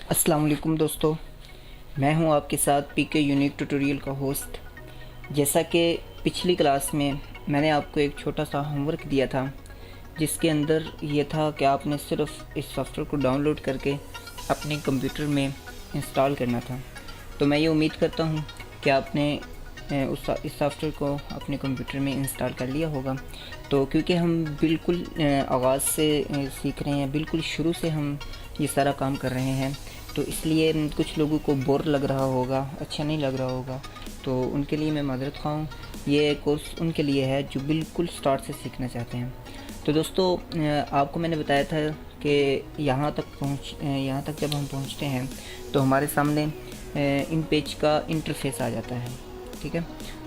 अस्सलाम वालेकुम दोस्तों, मैं हूं आपके साथ पीके यूनिक ट्यूटोरियल का होस्ट। जैसा कि पिछली क्लास में मैंने आपको एक छोटा सा होमवर्क दिया था, जिसके अंदर ये था कि आपने सिर्फ इस सॉफ्टवेयर को डाउनलोड करके अपने कंप्यूटर में इंस्टॉल करना था। तो मैं ये उम्मीद करता हूं कि आपने इस सॉफ्टवेयर को अपने कंप्यूटर में इंस्टॉल कर लिया होगा। तो क्योंकि हम बिल्कुल आगाज़ से सीख रहे हैं, बिल्कुल शुरू से हम ये सारा काम कर रहे हैं, तो इसलिए कुछ लोगों को बोर लग रहा होगा, अच्छा नहीं लग रहा होगा, तो उनके लिए मैं माज़रत ख़्वाह हूँ। ये कोर्स उनके लिए है जो बिल्कुल स्टार्ट से सीखना चाहते हैं। तो दोस्तों, आपको मैंने बताया था कि यहाँ तक जब हम पहुँचते हैं तो हमारे सामने इन पेज का इंटरफेस आ जाता है। ठीक है,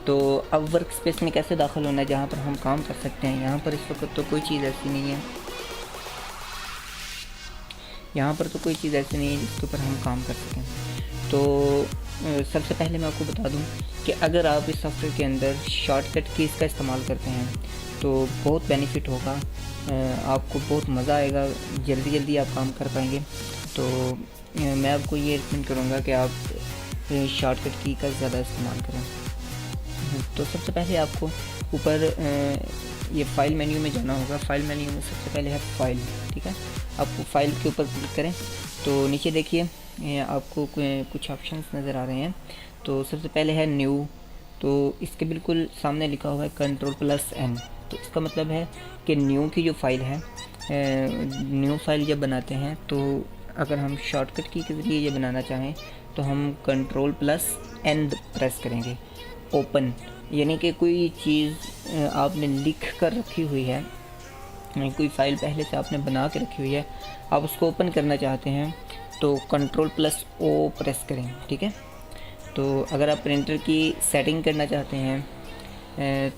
तो अब वर्क स्पेस में कैसे दाखिल होना है जहाँ पर हम काम कर सकते हैं। यहाँ पर इस वक्त तो कोई चीज़ ऐसी नहीं है, जिसके ऊपर हम काम कर सकें। तो सबसे पहले मैं आपको बता दूं कि अगर आप इस सॉफ्टवेयर के अंदर शॉर्टकट कीज़ का इस्तेमाल करते हैं तो बहुत बेनिफिट होगा, आपको बहुत मज़ा आएगा, जल्दी आप काम कर पाएंगे। तो मैं आपको ये रिकमेंड करूँगा कि आप शॉर्टकट की का ज़्यादा इस्तेमाल करें। तो सबसे पहले आपको ऊपर ये फ़ाइल मेन्यू में जाना होगा। फ़ाइल मेन्यू में सबसे पहले है फ़ाइल। ठीक है, आपको फ़ाइल के ऊपर क्लिक करें तो नीचे देखिए आपको कुछ ऑप्शंस नज़र आ रहे हैं। तो सबसे पहले है न्यू, तो इसके बिल्कुल सामने लिखा हुआ है Ctrl+N। तो इसका मतलब है कि न्यू की जो फ़ाइल है, न्यू फ़ाइल जब बनाते हैं तो अगर हम शॉर्टकट की के ज़रिए ये बनाना चाहें तो हम Ctrl+N प्रेस करेंगे। ओपन यानी कि कोई चीज़ आपने लिख कर रखी हुई है, कोई फ़ाइल पहले से आपने बना के रखी हुई है, आप उसको ओपन करना चाहते हैं तो Ctrl+O प्रेस करें। ठीक है, तो अगर आप प्रिंटर की सेटिंग करना चाहते हैं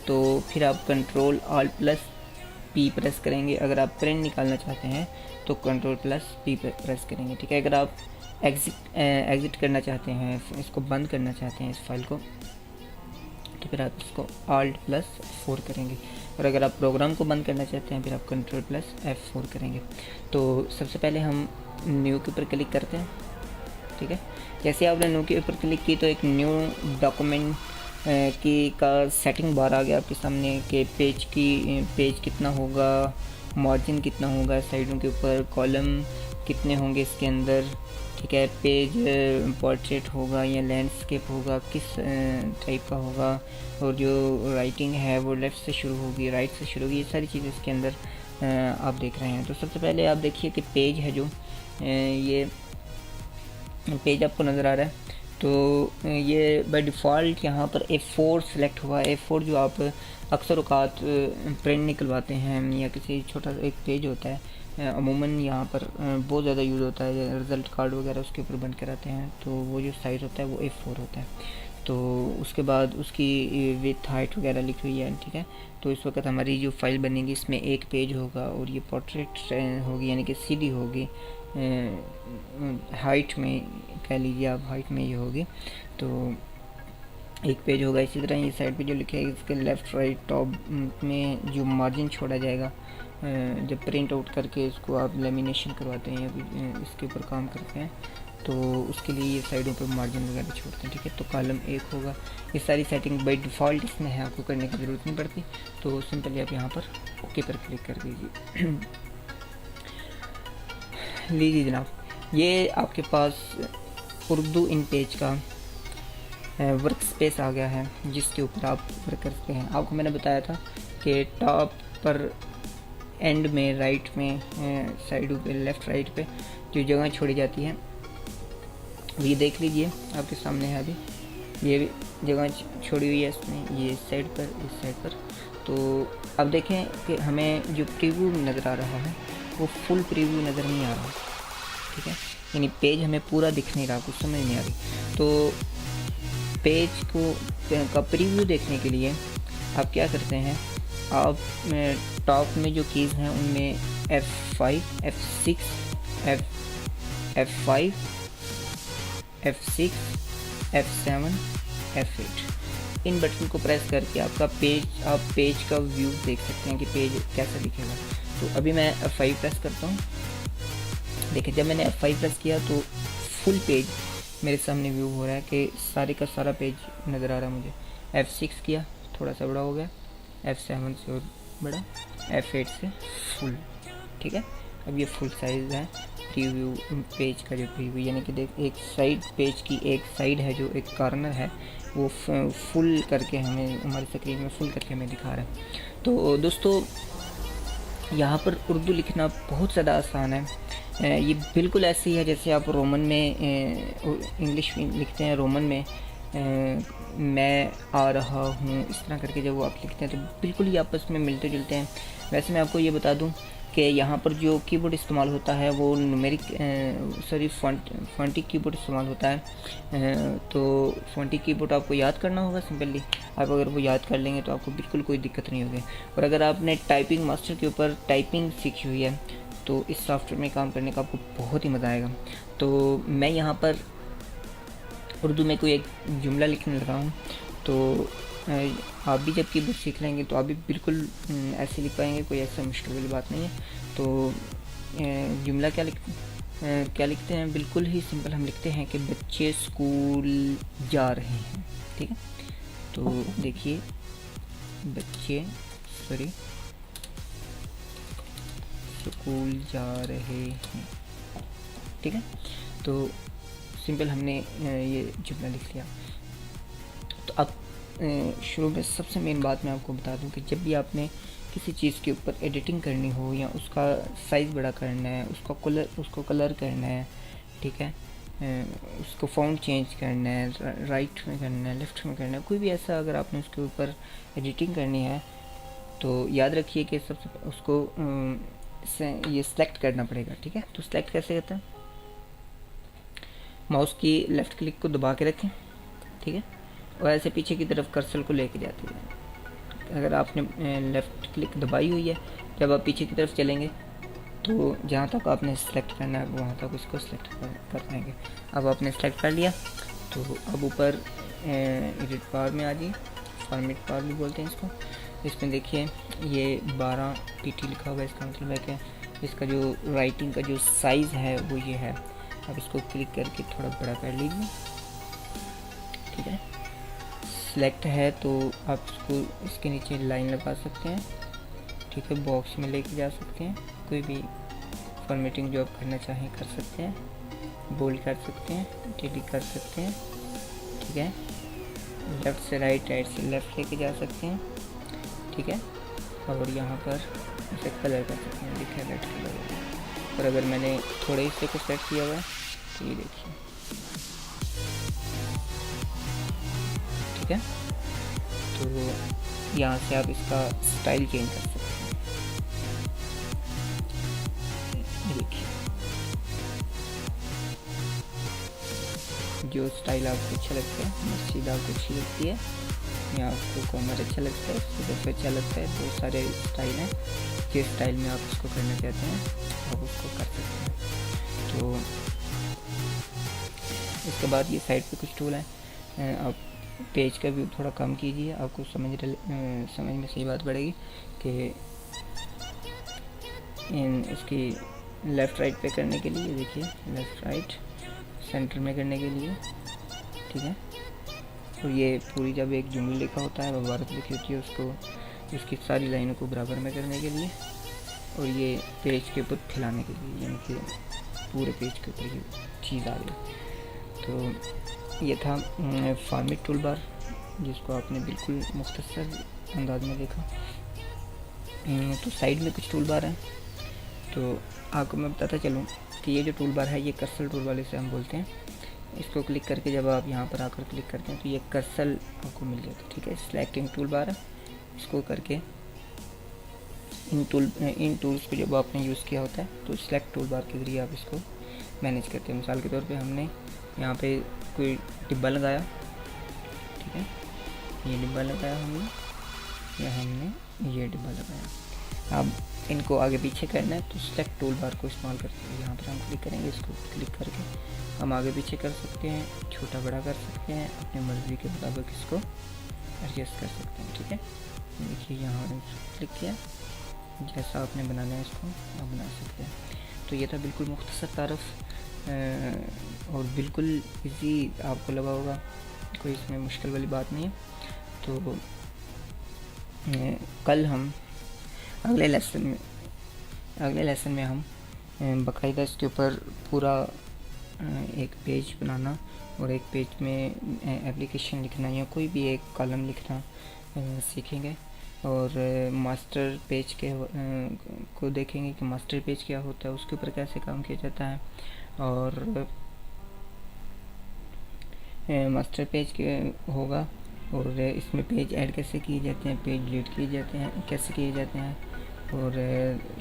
तो फिर आप Ctrl+Alt+P प्रेस करेंगे। अगर आप प्रिंट निकालना चाहते हैं तो Ctrl+P प्रेस करेंगे। ठीक है, अगर आप एग्ज़िट करना चाहते हैं, इसको बंद करना चाहते हैं इस फाइल को, तो फिर आप इसको Alt+4 करेंगे। और अगर आप प्रोग्राम को बंद करना चाहते हैं फिर आप Ctrl+F4 करेंगे। तो सबसे पहले हम न्यू के ऊपर क्लिक करते हैं। ठीक है, जैसे आपने न्यू के ऊपर क्लिक की तो एक न्यू डॉक्यूमेंट की का सेटिंग बार आ गया आपके सामने कि पेज कितना होगा, मार्जिन कितना होगा, साइडों के ऊपर कॉलम कितने होंगे इसके अंदर। ठीक है, पेज पोर्ट्रेट होगा या लैंडस्केप होगा, किस टाइप का होगा, और जो राइटिंग है वो लेफ़्ट से शुरू होगी, राइट से शुरू होगी, ये सारी चीज़ें इसके अंदर आप देख रहे हैं। तो सबसे पहले आप देखिए कि पेज है जो ये पेज आपको नज़र आ रहा है, तो ये बाय डिफ़ॉल्ट यहाँ पर A4 सेलेक्ट हुआ है। A4 जो आप अक्सर औक़ात प्रिंट निकलवाते हैं या किसी छोटा एक पेज होता है, अमूमन यहाँ पर बहुत ज़्यादा यूज़ होता है, रिज़ल्ट कार्ड वगैरह उसके ऊपर बन कर आते हैं, तो वो जो साइज़ होता है वो A4 होता है। तो उसके बाद उसकी विथ हाइट वगैरह लिखी हुई है। ठीक है, तो इस वक्त हमारी जो फाइल बनेगी इसमें एक पेज होगा और ये पोर्ट्रेट होगी, यानी कि सीधी होगी, हाइट में कह लीजिए आप, हाइट में ये होगी, तो एक पेज होगा। इसी तरह ये साइड पे जो लिखा है इसके लेफ़्ट राइट टॉप में जो मार्जिन छोड़ा जाएगा, जब प्रिंट आउट करके इसको आप लेमिनेशन करवाते हैं या इसके ऊपर काम करते हैं तो उसके लिए ये साइडों पर मार्जिन वगैरह छोड़ते हैं। ठीक है, तो कॉलम एक होगा। ये सारी सेटिंग बाय डिफ़ॉल्ट इसमें है, आपको करने की ज़रूरत नहीं पड़ती। तो सिंपली आप यहाँ पर ओके पर क्लिक कर दीजिए। लीजिए जनाब, ये आपके पास उर्दू इन पेज का वर्क स्पेस आ गया है जिसके ऊपर आप वर्क करते हैं। आपको मैंने बताया था कि टॉप पर एंड में राइट में साइडों पे लेफ़्ट राइट पे जो जगह छोड़ी जाती है ये देख लीजिए आपके सामने है। अभी ये जगह छोड़ी हुई है इसमें, ये साइड पर, इस साइड पर। तो अब देखें कि हमें जो प्रीव्यू नज़र आ रहा है वो फुल प्रीव्यू नज़र नहीं आ रहा। ठीक है, यानी पेज हमें पूरा दिख नहीं रहा, कुछ समझ नहीं आ रही। तो पेज का प्रीव्यू देखने के लिए आप क्या करते हैं, आप टॉप में जो कीज़ हैं उनमें F5, F6, F5, F6, F7, F8 इन बटन को प्रेस करके आप पेज का व्यू देख सकते हैं कि पेज कैसा दिखेगा। तो अभी मैं F5 प्रेस करता हूँ। देखिए, जब मैंने F5 प्रेस किया तो फुल पेज मेरे सामने व्यू हो रहा है कि सारे का सारा पेज नज़र आ रहा है मुझे। F6 किया, थोड़ा सा बड़ा हो गया, F7 से और बड़ा, F8 से फुल। ठीक है, अब ये फुल साइज़ है। प्रीव्यू पेज का जो प्रीव्यू, यानी कि देख एक साइड पेज की एक साइड है, जो एक कॉर्नर है वो फुल करके हमें हमारी स्क्रीन में फुल करके हमें दिखा रहा है। तो दोस्तों यहाँ पर उर्दू लिखना बहुत ज़्यादा आसान है। ये बिल्कुल ऐसे ही है जैसे आप रोमन में इंग्लिश लिखते हैं, रोमन में मैं आ रहा हूँ, इस तरह करके जब वो आप लिखते हैं तो बिल्कुल ही आपस में मिलते जुलते हैं। वैसे मैं आपको ये बता दूँ कि यहाँ पर जो कीबोर्ड इस्तेमाल होता है वो न्यूमेरिक फॉन्टिक कीबोर्ड इस्तेमाल होता है। तो फॉन्टिक कीबोर्ड आपको याद करना होगा सिंपली। आप अगर वो याद कर लेंगे तो आपको बिल्कुल कोई दिक्कत नहीं होगी। और अगर आपने टाइपिंग मास्टर के ऊपर टाइपिंग सीखी हुई है तो इस सॉफ्टवेयर में काम करने का आपको बहुत ही मज़ा आएगा। तो मैं यहाँ पर उर्दू में कोई एक जुमला लिखने लगा हूँ, तो आप भी जब कीबोर्ड सीख लेंगे तो आप भी बिल्कुल ऐसे लिख पाएंगे, कोई ऐसा मुश्किल वाली बात नहीं है। तो जुमला क्या लिखते हैं, बिल्कुल ही सिंपल हम लिखते हैं कि बच्चे स्कूल जा रहे हैं। ठीक है, तो देखिए बच्चे स्कूल जा रहे हैं। ठीक है, तो सिंपल हमने ये जुमला लिख लिया। तो अब शुरू में सबसे मेन बात मैं आपको बता दूं कि जब भी आपने किसी चीज़ के ऊपर एडिटिंग करनी हो या उसका साइज़ बड़ा करना है, उसको कलर करना है, ठीक है, उसको फ़ॉन्ट चेंज करना है, राइट में करना है, लेफ़्ट में करना है, कोई भी ऐसा अगर आपने उसके ऊपर एडिटिंग करनी है तो याद रखिए कि सबसे उसको ये सेलेक्ट करना पड़ेगा। ठीक है, तो सेलेक्ट कैसे करते हैं, माउस की लेफ़्ट क्लिक को दबा के रखें। ठीक है, और ऐसे पीछे की तरफ कर्सर को लेके जाते हैं। अगर आपने लेफ़्ट क्लिक दबाई हुई है, जब आप पीछे की तरफ चलेंगे तो जहाँ तक आपने सेलेक्ट करना है वहाँ तक उसको सेलेक्ट कर देंगे। अब आपने सेलेक्ट कर लिया तो अब ऊपर एडिट बार में आ जाइए, फॉर्मेट बार भी बोलते हैं इसको। इसमें देखिए ये 12 PT लिखा हुआ है, इसका मतलब है कि इसका जो राइटिंग का जो साइज़ है वो ये है। अब इसको क्लिक करके थोड़ा बड़ा कर लीजिए। ठीक है, सिलेक्ट है तो आप इसको इसके नीचे लाइन लगा सकते हैं। ठीक है, बॉक्स में लेके जा सकते हैं, कोई भी फॉर्मेटिंग जो आप करना चाहें कर सकते हैं, बोल्ड कर सकते हैं, डिलीट कर सकते हैं। ठीक है, लेफ़्ट से राइट, राइट से लेफ़्ट लेके जा सकते हैं। ठीक है, और यहाँ पर इसे कलर कर सकते हैं, देखिए रेड कलर। और अगर मैंने थोड़े हिस्से को सेट किया हुआ है तो ये देखिए। ठीक है, तो यहाँ से आप इसका स्टाइल चेंज कर सकते हैं। देखिए जो स्टाइल आपको अच्छा लगता है, मस्जिद आपको अच्छी लगती है या आपको कॉमर अच्छा लगता है, सूरज अच्छा लगता है, बहुत सारे स्टाइल हैं। जिस स्टाइल में आप उसको करना चाहते हैं आप उसको कर सकते हैं। तो इसके बाद ये साइड पे कुछ टूल हैं, आप पेज का व्यू थोड़ा कम कीजिए, आपको समझ में सही बात पड़ेगी कि इसकी लेफ़्ट राइट पे करने के लिए देखिए, लेफ़्ट राइट सेंटर में करने के लिए। ठीक है, और ये पूरी जब एक जुमला लिखा होता है, इबारत लिखी होती है, उसको उसकी सारी लाइनों को बराबर में करने के लिए, और ये पेज के ऊपर फैलाने के लिए, यानी कि पूरे पेज के ऊपर ये चीज़ आ गई। तो ये था फॉर्मेट टूल बार, जिसको आपने बिल्कुल मुख्तसर अंदाज में देखा। तो साइड में कुछ टूल बार हैं, तो आपको मैं बताता चलूँ कि ये जो टूल बार है ये कर्सर टूल बार इसे हम बोलते हैं। इसको क्लिक करके जब आप यहाँ पर आकर क्लिक करते हैं तो ये कर्सर आपको मिल जाता है। ठीक है, सिलेक्टिंग टूल बार है, इसको करके इन टूल्स को जब आपने यूज़ किया होता है तो सिलेक्ट टूल बार के ज़रिए आप इसको मैनेज करते हैं। मिसाल के तौर पे हमने यहाँ पे कोई डिब्बा लगाया, ठीक है, ये डिब्बा लगाया हमने, या हमने ये डिब्बा लगाया। अब इनको आगे पीछे करना है तो सिलेक्ट टूल बार को इस्तेमाल करते हैं। यहाँ पर हम क्लिक करेंगे, इसको क्लिक करके हम आगे पीछे कर सकते हैं, छोटा बड़ा कर सकते हैं, अपनी मर्ज़ी के मुताबिक इसको एडजस्ट कर सकते हैं। ठीक है, देखिए यहाँ क्लिक किया, जैसा आपने बनाना है इसको आप बना सकते हैं। तो ये था बिल्कुल मुख्तसर तारफ़ और बिल्कुल इजी आपको लगा होगा, कोई इसमें मुश्किल वाली बात नहीं है। तो कल हम अगले लेसन में हम बाकायदा इसके ऊपर पूरा एक पेज बनाना और एक पेज में एप्लीकेशन लिखना या कोई भी एक कॉलम लिखना सीखेंगे। और मास्टर पेज के को देखेंगे कि मास्टर पेज क्या होता है, उसके ऊपर कैसे काम किया जाता है, और मास्टर पेज के होगा और इसमें पेज ऐड कैसे किए जाते हैं, पेज डिलीट किए जाते हैं कैसे किए जाते हैं, और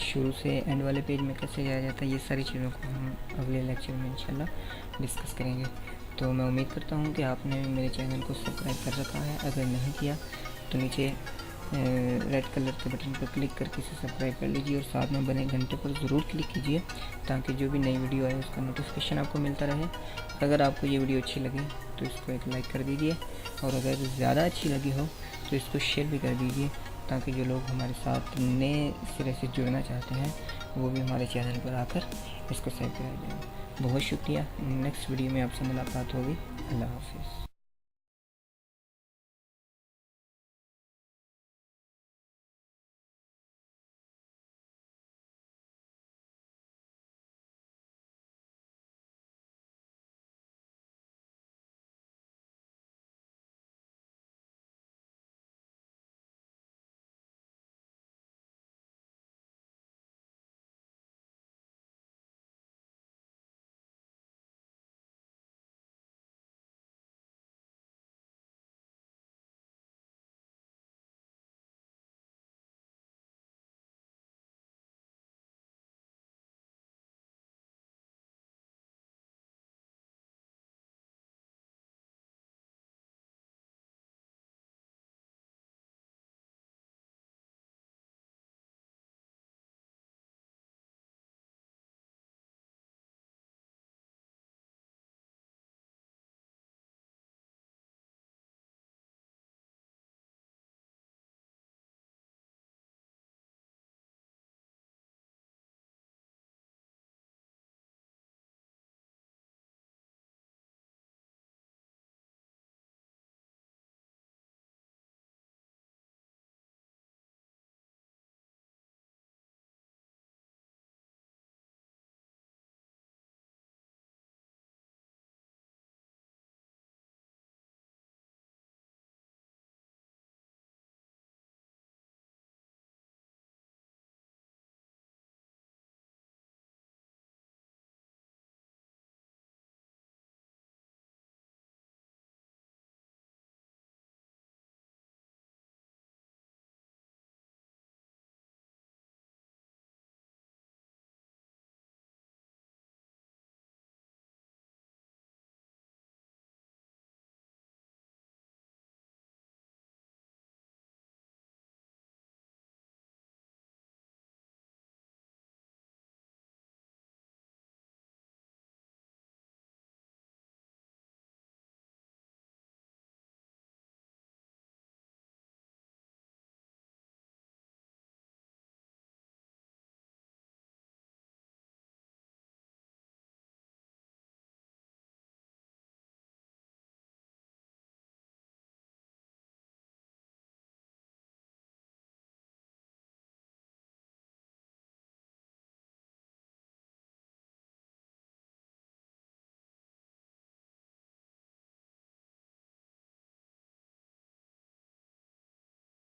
शुरू से एंड वाले पेज में कैसे जाया जाता है, ये सारी चीज़ों को हम अगले लेक्चर में इंशाल्लाह डिस्कस करेंगे। तो मैं उम्मीद करता हूँ कि आपने मेरे चैनल को सब्सक्राइब कर रखा है। अगर नहीं किया तो नीचे रेड कलर के बटन पर क्लिक करके इसे सब्सक्राइब कर लीजिए और साथ में बने घंटे पर ज़रूर क्लिक कीजिए ताकि जो भी नई वीडियो आए उसका नोटिफिकेशन आपको मिलता रहे। अगर आपको ये वीडियो अच्छी लगी तो इसको एक लाइक कर दीजिए, और अगर ज़्यादा अच्छी लगी हो तो इसको शेयर भी कर दीजिए ताकि जो लोग हमारे साथ नए सिरे से जुड़ना चाहते हैं वो भी हमारे चैनल पर आकर इसको सब्सक्राइब करें। बहुत शुक्रिया। नेक्स्ट वीडियो में आपसे मुलाकात होगी। अल्लाह हाफिज़।